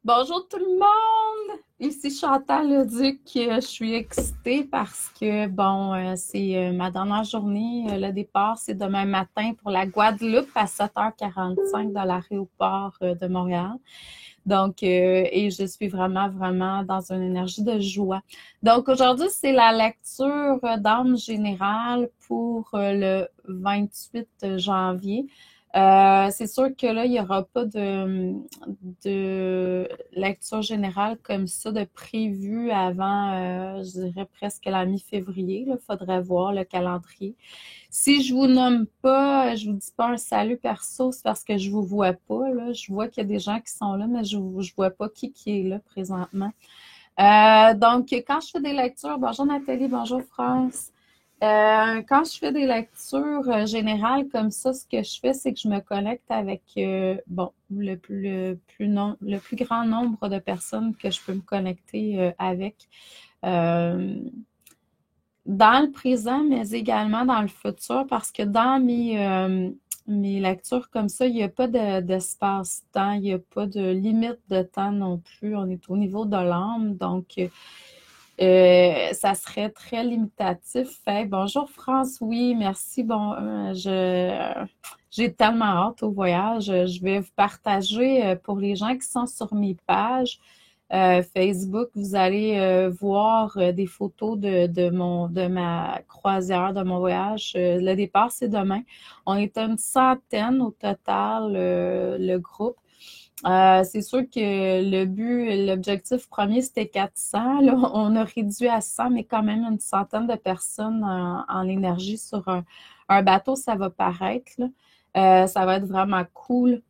Bonjour tout le monde! Ici Chantal Leduc. Je suis excitée parce que, c'est ma dernière journée. Le départ, c'est demain matin pour la Guadeloupe à 7h45 dans l'aéroport de Montréal. Donc, et je suis vraiment, vraiment dans une énergie de joie. Donc, aujourd'hui, c'est la lecture d'âme générale pour le 28 janvier. C'est sûr que là, il n'y aura pas de lecture générale comme ça de prévu avant, je dirais presque la mi-février. Il faudrait voir le calendrier. Si je vous nomme pas, je vous dis pas un salut perso, c'est parce que je vous vois pas, là. Je vois qu'il y a des gens qui sont là, mais je vois pas qui est là présentement. Donc, quand je fais des lectures, bonjour Nathalie, bonjour France. Quand je fais des lectures générales comme ça, ce que je fais, c'est que je me connecte avec le plus grand nombre de personnes que je peux me connecter avec. Euh, dans le présent, mais également dans le futur, parce que dans mes lectures comme ça, il n'y a pas d'espace-temps, il n'y a pas de limite de temps non plus. On est au niveau de l'âme, donc ça serait très limitatif. Fait, bonjour France, oui, merci. J'ai tellement hâte au voyage. Je vais vous partager pour les gens qui sont sur mes pages. Facebook, vous allez voir des photos de ma croisière, de mon voyage. Le départ, c'est demain. On est une centaine au total, le groupe. C'est sûr que l'objectif premier, c'était 400. Là, on a réduit à 100, mais quand même une centaine de personnes en énergie sur un bateau, ça va paraître, là. Ça va être vraiment cool.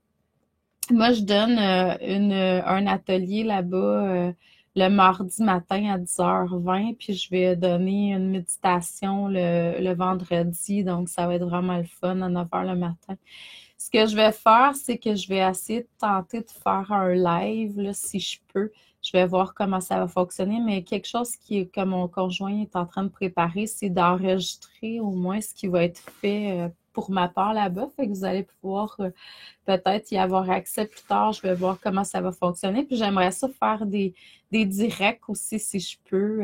Moi, je donne un atelier là-bas le mardi matin à 10h20, puis je vais donner une méditation le vendredi, donc ça va être vraiment le fun à 9h le matin. Ce que je vais faire, c'est que je vais essayer de tenter de faire un live, là, si je peux. Je vais voir comment ça va fonctionner, mais quelque chose que mon conjoint est en train de préparer, c'est d'enregistrer au moins ce qui va être fait pour ma part là-bas. Fait que vous allez pouvoir peut-être y avoir accès plus tard. Je vais voir comment ça va fonctionner. Puis j'aimerais ça faire des directs aussi, si je peux,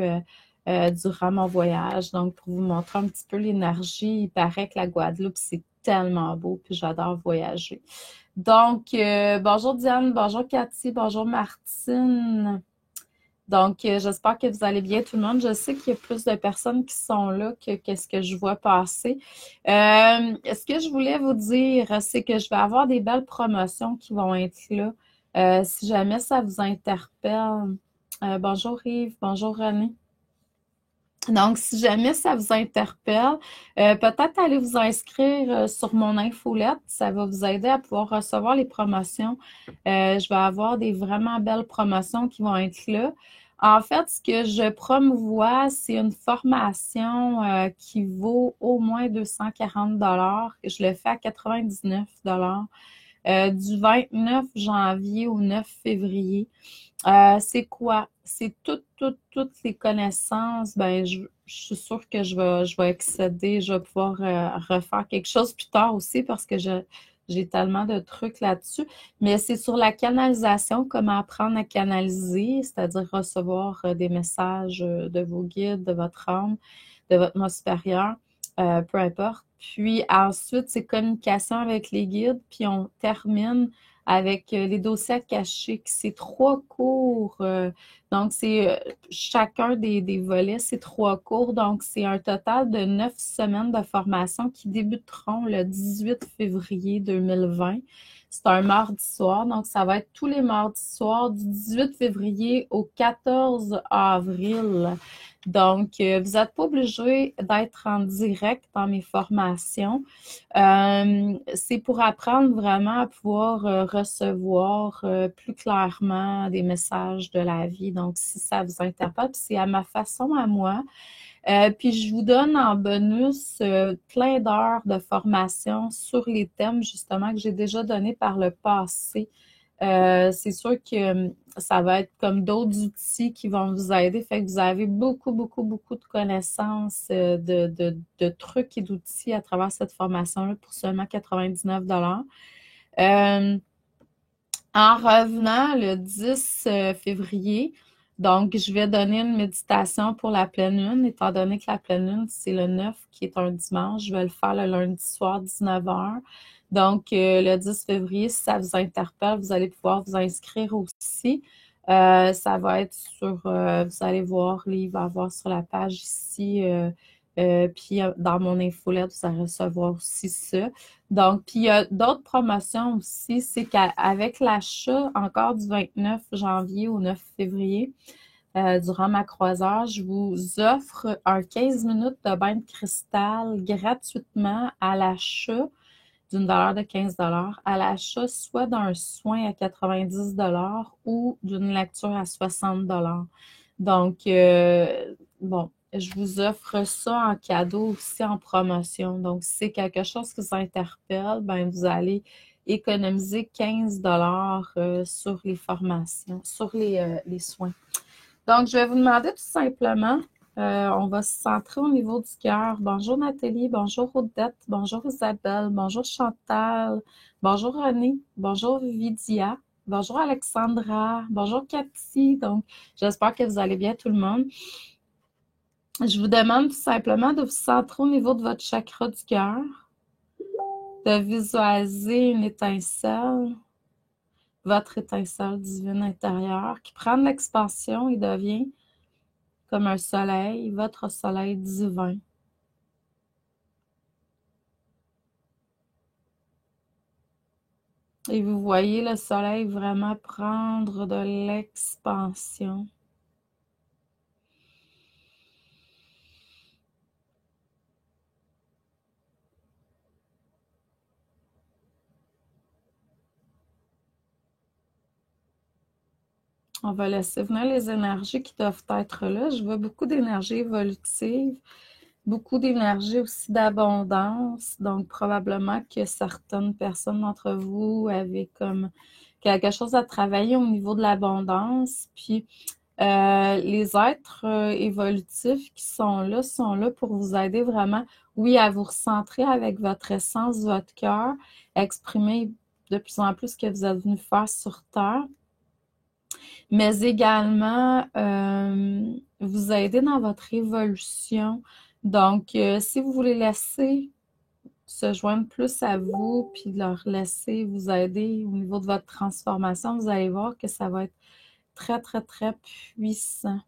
durant mon voyage. Donc, pour vous montrer un petit peu l'énergie, il paraît que la Guadeloupe, c'est tellement beau, puis j'adore voyager. Donc, bonjour Diane, bonjour Cathy, bonjour Martine. Donc, j'espère que vous allez bien tout le monde. Je sais qu'il y a plus de personnes qui sont là que qu'est-ce que je vois passer. Ce que je voulais vous dire, c'est que je vais avoir des belles promotions qui vont être là. Si jamais ça vous interpelle. Bonjour Yves, bonjour René. Donc, si jamais ça vous interpelle, peut-être allez vous inscrire sur mon infolette. Ça va vous aider à pouvoir recevoir les promotions. Je vais avoir des vraiment belles promotions qui vont être là. En fait, ce que je promouvois, c'est une formation qui vaut au moins 240 $. Je le fais à 99 $. Du 29 janvier au 9 février. C'est quoi? C'est toutes les connaissances. Je suis sûre que je vais excéder, je vais pouvoir refaire quelque chose plus tard aussi parce que j'ai tellement de trucs là-dessus. Mais c'est sur la canalisation, comment apprendre à canaliser, c'est-à-dire recevoir des messages de vos guides, de votre âme, de votre moi supérieur, peu importe. Puis ensuite, c'est communication avec les guides, puis on termine avec les dossiers cachés. C'est 3 cours. Donc, c'est chacun des volets, c'est 3 cours. Donc, c'est un total de 9 semaines de formation qui débuteront le 18 février 2020. C'est un mardi soir, donc ça va être tous les mardis soirs du 18 février au 14 avril. Donc, vous n'êtes pas obligé d'être en direct dans mes formations. C'est pour apprendre vraiment à pouvoir recevoir plus clairement des messages de la vie. Donc, si ça vous interpelle, c'est à ma façon, à moi. Puis, je vous donne en bonus plein d'heures de formation sur les thèmes, justement, que j'ai déjà donnés par le passé. C'est sûr que ça va être comme d'autres outils qui vont vous aider. Fait que vous avez beaucoup, beaucoup, beaucoup de connaissances, de trucs et d'outils à travers cette formation-là pour seulement 99 $. Euh, En revenant le 10 février, donc je vais donner une méditation pour la pleine lune, étant donné que la pleine lune, c'est le 9 qui est un dimanche. Je vais le faire le lundi soir, 19h. Donc, le 10 février, si ça vous interpelle, vous allez pouvoir vous inscrire aussi. Ça va être vous allez voir, il va y avoir sur la page ici, puis dans mon infolette, vous allez recevoir aussi ça. Donc, puis il y a d'autres promotions aussi, c'est qu'avec l'achat encore du 29 janvier au 9 février, durant ma croisière, je vous offre un 15 minutes de bain de cristal gratuitement à l'achat d'une valeur de 15 à l'achat soit d'un soin à 90 ou d'une lecture à 60 Donc, bon, je vous offre ça en cadeau aussi en promotion. Donc, si c'est quelque chose qui vous interpelle, ben vous allez économiser 15 sur les formations, sur les soins. Donc, je vais vous demander tout simplement, on va se centrer au niveau du cœur. Bonjour Nathalie, bonjour Odette, bonjour Isabelle, bonjour Chantal, bonjour René, bonjour Vidia, bonjour Alexandra, bonjour Cathy. Donc, j'espère que vous allez bien tout le monde. Je vous demande tout simplement de vous centrer au niveau de votre chakra du cœur, de visualiser une étincelle, votre étincelle divine intérieure qui prend de l'expansion et devient comme un soleil, votre soleil divin. Et vous voyez le soleil vraiment prendre de l'expansion. On va laisser venir les énergies qui doivent être là. Je vois beaucoup d'énergie évolutive, beaucoup d'énergie aussi d'abondance. Donc, probablement que certaines personnes d'entre vous avaient comme quelque chose à travailler au niveau de l'abondance. Puis, les êtres évolutifs qui sont là pour vous aider vraiment, oui, à vous recentrer avec votre essence, votre cœur, exprimer de plus en plus ce que vous êtes venu faire sur Terre, mais également vous aider dans votre évolution. Donc, si vous voulez laisser se joindre plus à vous, puis leur laisser vous aider au niveau de votre transformation, vous allez voir que ça va être très, très, très puissant.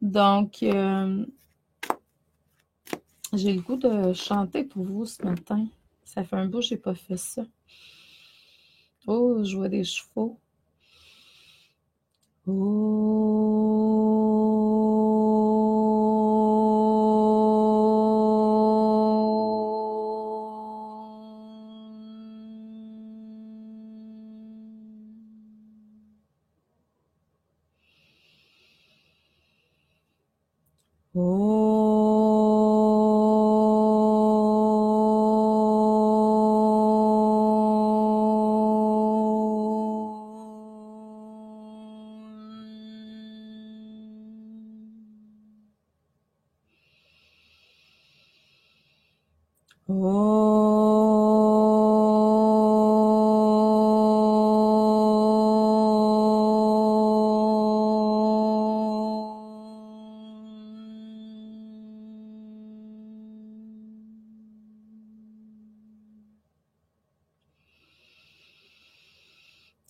Donc, j'ai le goût de chanter pour vous ce matin. Ça fait un bout que je n'ai pas fait ça. Oh, je vois des chevaux.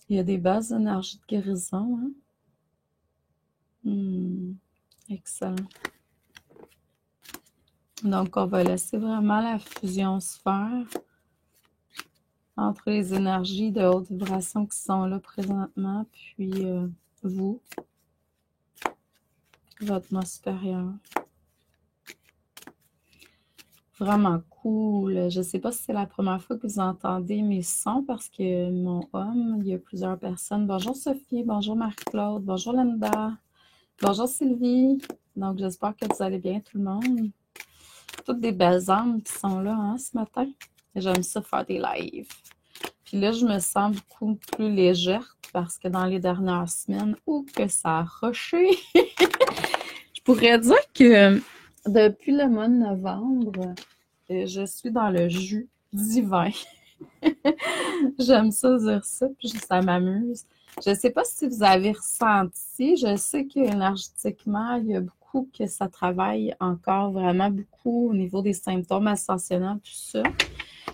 Il y a des bases d'énergie de guérison, hein? Excellent. Donc, on va laisser vraiment la fusion se faire entre les énergies de haute vibration qui sont là présentement, puis vous, votre moi supérieur. Vraiment cool. Je ne sais pas si c'est la première fois que vous entendez mes sons parce que mon homme, il y a plusieurs personnes. Bonjour Sophie, bonjour Marie-Claude, bonjour Linda, bonjour Sylvie. Donc, j'espère que vous allez bien tout le monde. Toutes des belles âmes qui sont là hein, ce matin. J'aime ça faire des lives. Puis là, je me sens beaucoup plus légère parce que dans les dernières semaines, que ça a rushé. Je pourrais dire que depuis le mois de novembre, je suis dans le jus divin. J'aime ça dire ça, puis ça m'amuse. Je ne sais pas si vous avez ressenti, je sais qu'énergétiquement, il y a beaucoup que ça travaille encore vraiment beaucoup au niveau des symptômes ascensionnels, tout ça.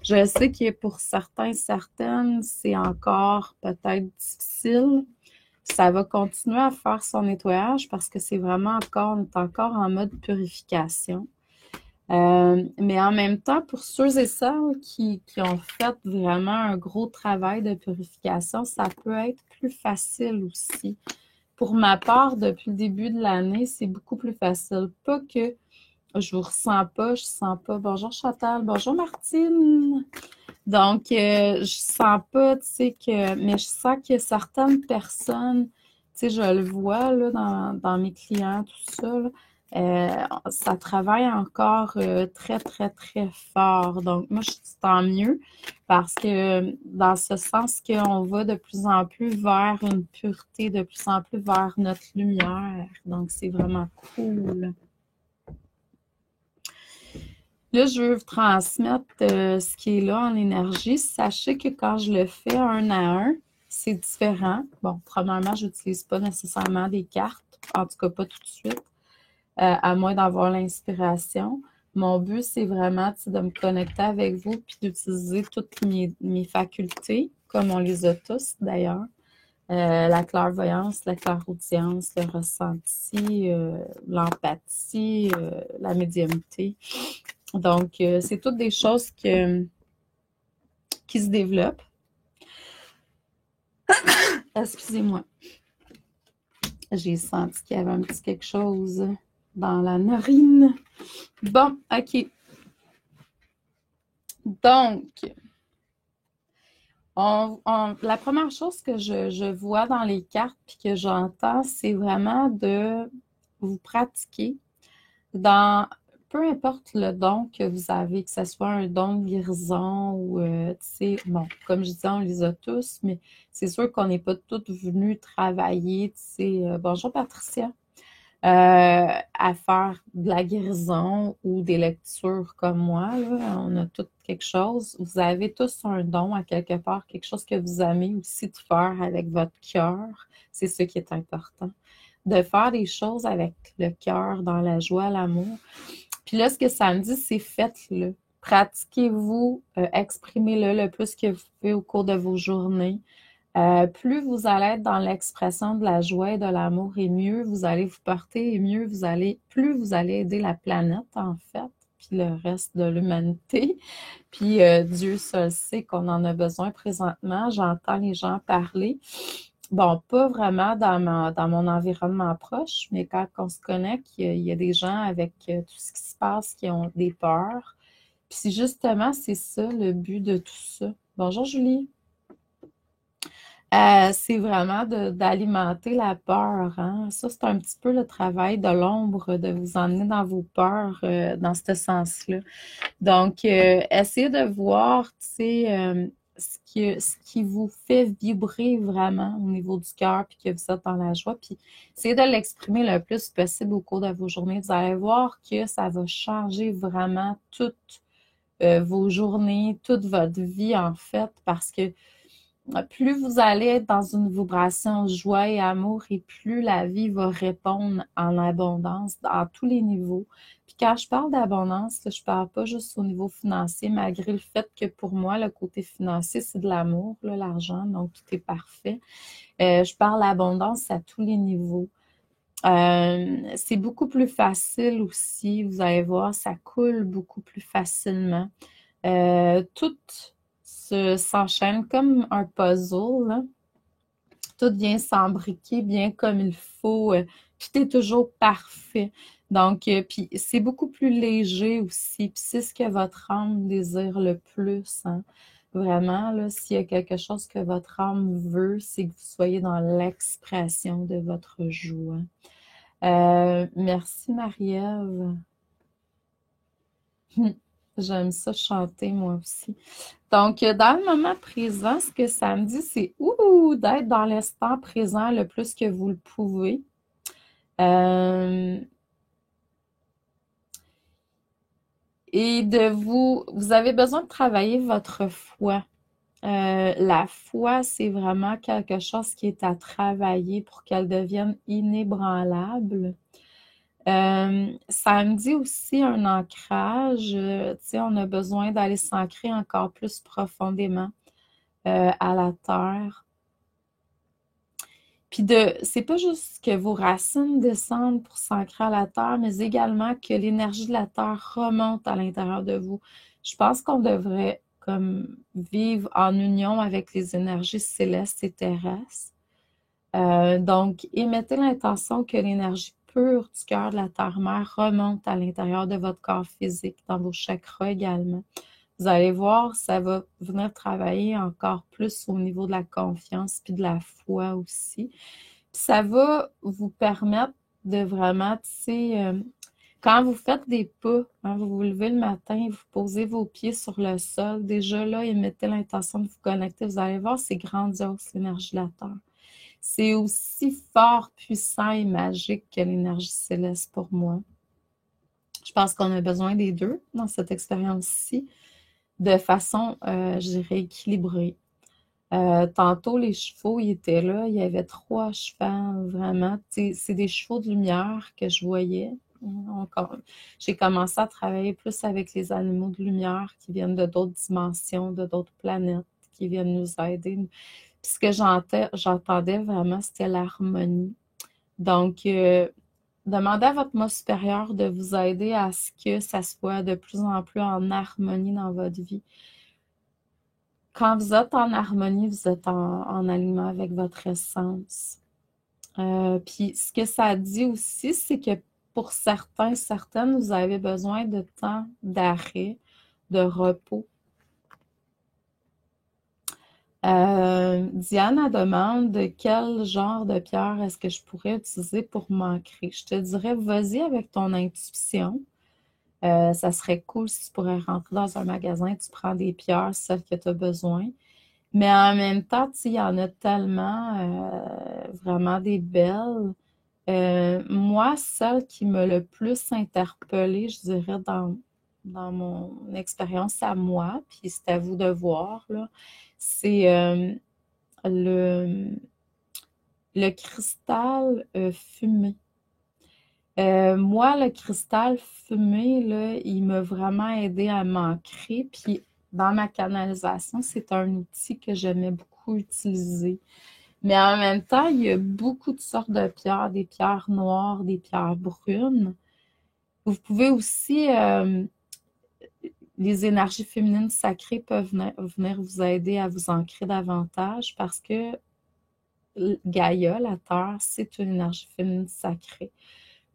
Je sais que pour certains, certaines, c'est encore peut-être difficile. Ça va continuer à faire son nettoyage parce que c'est vraiment encore, on est encore en mode purification. Mais en même temps, pour ceux et celles qui ont fait vraiment un gros travail de purification, ça peut être plus facile aussi. Pour ma part, depuis le début de l'année, c'est beaucoup plus facile. Pas que je vous ressens pas, je sens pas. Bonjour Chantal, bonjour Martine. Donc, je sens pas, tu sais, mais je sens que certaines personnes, tu sais, je le vois là, dans mes clients, tout ça, là, ça travaille encore très, très, très fort. Donc, moi, je dis tant mieux parce que dans ce sens qu'on va de plus en plus vers une pureté, de plus en plus vers notre lumière. Donc, c'est vraiment cool. Là, je veux vous transmettre ce qui est là en énergie. Sachez que quand je le fais un à un, c'est différent. Bon, premièrement, je n'utilise pas nécessairement des cartes, en tout cas pas tout de suite, à moins d'avoir l'inspiration. Mon but, c'est vraiment de me connecter avec vous puis d'utiliser toutes mes facultés, comme on les a tous d'ailleurs. La clairvoyance, la clairaudience, le ressenti, l'empathie, la médiumnité. Donc, c'est toutes des choses qui se développent. Excusez-moi. J'ai senti qu'il y avait un petit quelque chose dans la narine. Bon, OK. Donc, la première chose que je vois dans les cartes puis que j'entends, c'est vraiment de vous pratiquer dans peu importe le don que vous avez, que ce soit un don de guérison ou, tu sais, bon, comme je disais, on les a tous, mais c'est sûr qu'on n'est pas toutes venues travailler, tu sais, bonjour Patricia, à faire de la guérison ou des lectures comme moi, là, on a toutes quelque chose. Vous avez tous un don à quelque part, quelque chose que vous aimez aussi de faire avec votre cœur. C'est ce qui est important. De faire des choses avec le cœur, dans la joie, l'amour. Puis là, ce que ça me dit, c'est faites-le. Pratiquez-vous, exprimez-le le plus que vous pouvez au cours de vos journées. Plus vous allez être dans l'expression de la joie et de l'amour, et mieux vous allez vous porter, et plus vous allez aider la planète, en fait, puis le reste de l'humanité. Puis Dieu seul sait qu'on en a besoin présentement. J'entends les gens parler. Bon, pas vraiment dans mon environnement proche, mais quand on se connecte, il y a des gens avec tout ce qui se passe qui ont des peurs. Puis justement, c'est ça le but de tout ça. Bonjour Julie. C'est vraiment d'alimenter la peur, hein. Ça, c'est un petit peu le travail de l'ombre, de vous emmener dans vos peurs, dans ce sens-là. Donc, essayez de voir, tu sais, ce qui vous fait vibrer vraiment au niveau du cœur, puis que vous êtes dans la joie, puis essayez de l'exprimer le plus possible au cours de vos journées. Vous allez voir que ça va changer vraiment toutes vos journées, toute votre vie, en fait, parce que plus vous allez être dans une vibration joie et amour et plus la vie va répondre en abondance à tous les niveaux. Puis quand je parle d'abondance, je parle pas juste au niveau financier, malgré le fait que pour moi, le côté financier, c'est de l'amour, l'argent, donc tout est parfait. Je parle d'abondance à tous les niveaux. C'est beaucoup plus facile aussi, vous allez voir, ça coule beaucoup plus facilement. Tout s'enchaîne comme un puzzle, là. Tout vient s'embriquer bien comme il faut. Tout est toujours parfait. Donc, puis c'est beaucoup plus léger aussi. Puis c'est ce que votre âme désire le plus, hein. Vraiment, là, s'il y a quelque chose que votre âme veut, c'est que vous soyez dans l'expression de votre joie. Merci, Marie-Ève. J'aime ça chanter, moi aussi. Donc, dans le moment présent, ce que ça me dit, c'est d'être dans l'instant présent le plus que vous le pouvez. Et vous avez besoin de travailler votre foi. La foi, c'est vraiment quelque chose qui est à travailler pour qu'elle devienne inébranlable. Ça me dit aussi un ancrage. Tu sais, on a besoin d'aller s'ancrer encore plus profondément à la terre. Puis c'est pas juste que vos racines descendent pour s'ancrer à la terre, mais également que l'énergie de la terre remonte à l'intérieur de vous. Je pense qu'on devrait comme vivre en union avec les énergies célestes et terrestres. Donc, émettez l'intention que l'énergie pure du cœur de la terre-mère remonte à l'intérieur de votre corps physique, dans vos chakras également. Vous allez voir, ça va venir travailler encore plus au niveau de la confiance puis de la foi aussi. Puis ça va vous permettre de vraiment, tu sais, quand vous faites des pas, hein, vous vous levez le matin, vous posez vos pieds sur le sol, déjà là, émettez l'intention de vous connecter. Vous allez voir, c'est grandiose l'énergie de la Terre. C'est aussi fort, puissant et magique que l'énergie céleste pour moi. Je pense qu'on a besoin des deux dans cette expérience-ci de façon, je dirais, équilibrée. Tantôt, les chevaux, ils étaient là. Il y avait 3 chevaux, vraiment. C'est des chevaux de lumière que je voyais. J'ai commencé à travailler plus avec les animaux de lumière qui viennent de d'autres dimensions, de d'autres planètes, qui viennent nous aider. Puis ce que j'entendais vraiment, c'était l'harmonie. Donc, demandez à votre moi supérieur de vous aider à ce que ça soit de plus en plus en harmonie dans votre vie. Quand vous êtes en harmonie, vous êtes en alignement avec votre essence. Puis ce que ça dit aussi, c'est que pour certains, certaines, vous avez besoin de temps d'arrêt, de repos. Diane demande quel genre de pierre est-ce que je pourrais utiliser pour m'ancrer. Je te dirais, vas-y avec ton intuition. Ça serait cool si tu pourrais rentrer dans un magasin, tu prends des pierres, celles que tu as besoin. Mais en même temps, il y en a tellement, vraiment des belles. Moi, celle qui m'a le plus interpellée, je dirais, dans mon expérience à moi, puis c'est à vous de voir, là, c'est le, le cristal fumé. Moi, le cristal fumé, là, il m'a vraiment aidé à m'ancrer. Puis dans ma canalisation, c'est un outil que j'aimais beaucoup utiliser. Mais en même temps, il y a beaucoup de sortes de pierres, des pierres noires, des pierres brunes. Vous pouvez aussi, les énergies féminines sacrées peuvent venir vous aider à vous ancrer davantage parce que Gaïa, la Terre, c'est une énergie féminine sacrée.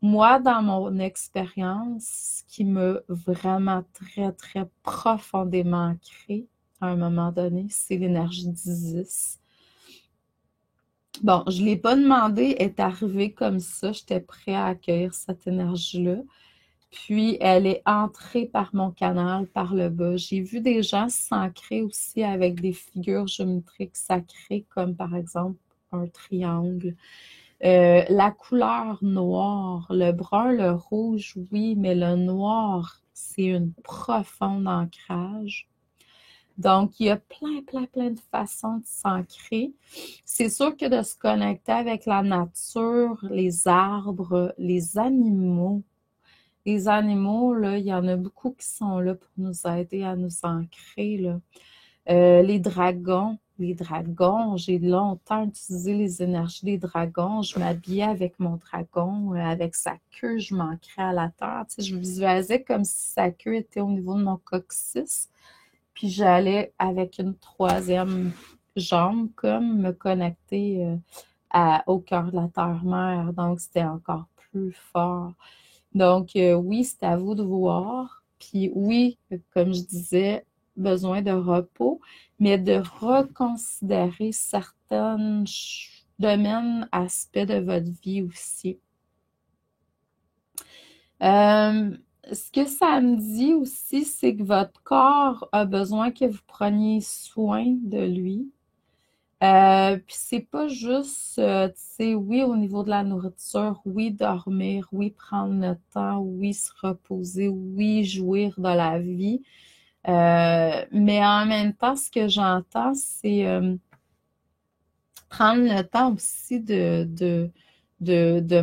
Moi, dans mon expérience, ce qui m'a vraiment très, très profondément ancrée à un moment donné, c'est l'énergie d'Isis. Bon, je ne l'ai pas demandé, elle est arrivée comme ça, j'étais prêt à accueillir cette énergie-là. Puis, elle est entrée par mon canal, par le bas. J'ai vu des gens s'ancrer aussi avec des figures géométriques sacrées, comme par exemple un triangle. La couleur noire, le brun, le rouge, oui, mais le noir, c'est une profonde ancrage. Donc, il y a plein de façons de s'ancrer. C'est sûr que de se connecter avec la nature, les arbres, les animaux. Les animaux, là, il y en a beaucoup qui sont là pour nous aider à nous ancrer, là. Les dragons, j'ai longtemps utilisé les énergies des dragons. Je m'habillais avec mon dragon, avec sa queue, je m'ancrais à la terre. Tu sais, je visualisais comme si sa queue était au niveau de mon coccyx. Puis j'allais avec une 3e jambe, comme me connecter au cœur de la terre-mère. Donc, c'était encore plus fort. Donc, oui, c'est à vous de voir. Puis oui, comme je disais, besoin de repos, mais de reconsidérer certains domaines, aspects de votre vie aussi. Ce que ça me dit aussi, c'est que votre corps a besoin que vous preniez soin de lui. Puis c'est pas juste, tu sais, oui, au niveau de la nourriture, oui, dormir, oui, prendre le temps, oui, se reposer, oui, jouir de la vie. Mais en même temps, ce que j'entends, c'est prendre le temps aussi de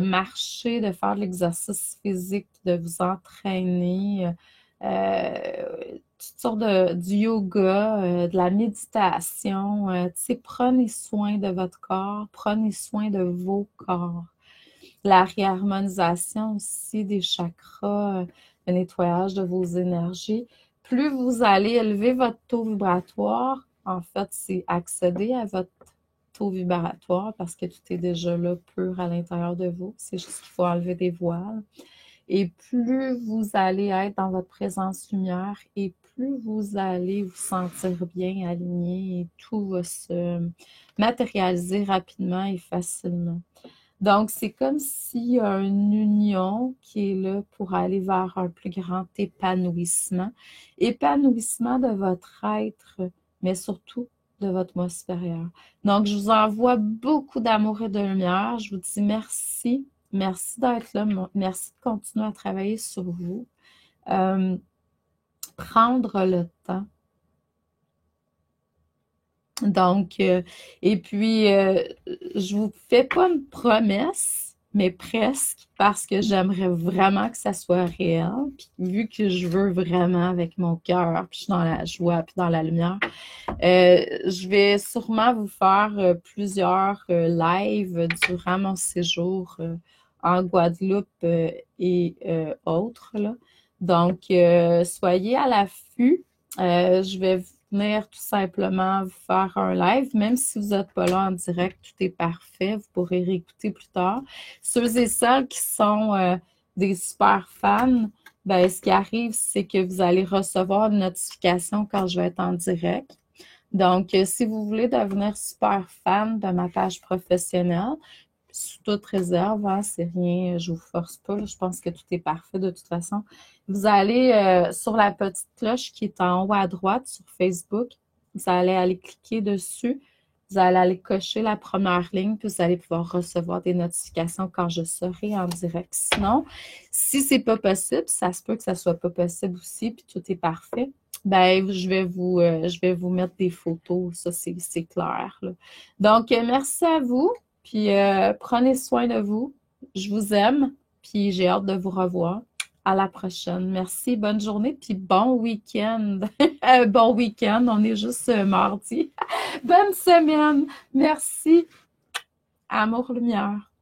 marcher, de faire de l'exercice physique, de vous entraîner, toutes sortes du yoga, de la méditation. Tu sais, prenez soin de votre corps, prenez soin de vos corps. La réharmonisation aussi des chakras, le nettoyage de vos énergies. Plus vous allez élever votre taux vibratoire, en fait, c'est accéder à votre taux vibratoire parce que tout est déjà là, pur à l'intérieur de vous. C'est juste qu'il faut enlever des voiles. Et plus vous allez être dans votre présence lumière et plus vous allez vous sentir bien aligné et tout va se matérialiser rapidement et facilement. Donc, c'est comme s'il y a une union qui est là pour aller vers un plus grand épanouissement. Épanouissement de votre être, mais surtout de votre moi supérieur. Donc, je vous envoie beaucoup d'amour et de lumière. Je vous dis merci. Merci d'être là. Merci de continuer à travailler sur vous. Prendre le temps. Donc, et puis, je vous fais pas une promesse, mais presque, parce que j'aimerais vraiment que ça soit réel. Puis, vu que je veux vraiment avec mon cœur, puis je suis dans la joie, puis dans la lumière, je vais sûrement vous faire plusieurs lives durant mon séjour en Guadeloupe et autres, là. Donc, soyez à l'affût. Je vais venir tout simplement vous faire un live, même si vous n'êtes pas là en direct, tout est parfait, vous pourrez réécouter plus tard. Ceux et celles qui sont des super fans, ben, ce qui arrive, c'est que vous allez recevoir une notification quand je vais être en direct. Donc, si vous voulez devenir super fan de ma page professionnelle, sous toute réserve, hein, c'est rien, je vous force pas, là, je pense que tout est parfait de toute façon. Vous allez sur la petite cloche qui est en haut à droite sur Facebook, vous allez aller cliquer dessus, vous allez aller cocher la première ligne, puis vous allez pouvoir recevoir des notifications quand je serai en direct. Sinon, si c'est pas possible, ça se peut que ça soit pas possible aussi, puis tout est parfait. Ben, je vais vous mettre des photos, ça c'est clair, là. Donc, merci à vous. Puis prenez soin de vous. Je vous aime. Puis j'ai hâte de vous revoir. À la prochaine. Merci. Bonne journée. Puis bon week-end. Bon week-end. On est juste mardi. Bonne semaine. Merci. Amour, lumière.